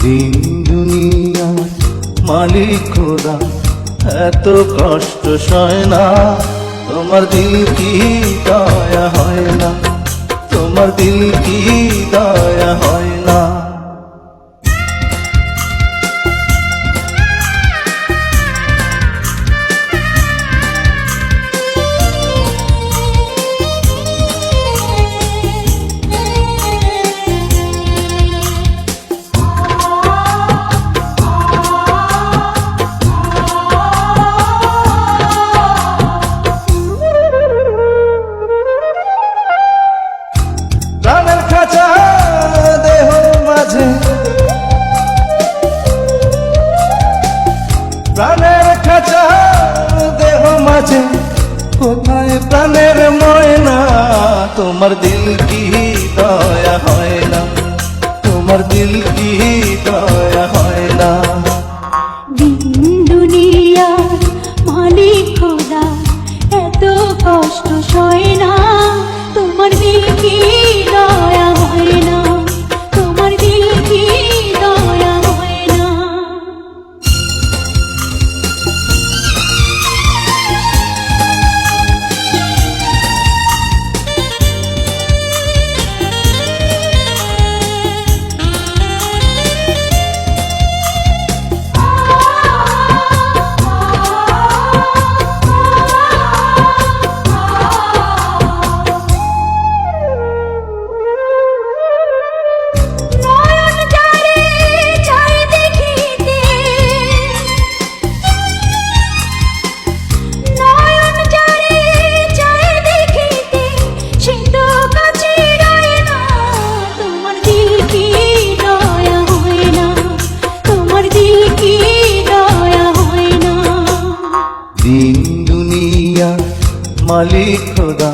দিন দুনিয়ার মালিক খোদা এত কষ্ট সয় না, তোমার দিল কি দয়া হয় না, তোমার দিল কি দয়া হয় না। প্রাণের খাঁচা দেহ মাঝে, প্রাণের খাঁচা দেহ মাঝে, কোথায় প্রাণের ময়না, তোমার দিল কি দয়া হয় না, তোমার দিল কি দয়া হয় না। দিন দুনিয়ার মালিক খোদা এত কষ্ট সয় না, তোমার দিল কি দয়া হয় না, তোমার দিল কি দয়া হয় না। দিন দুনিয়া মালিক খোদা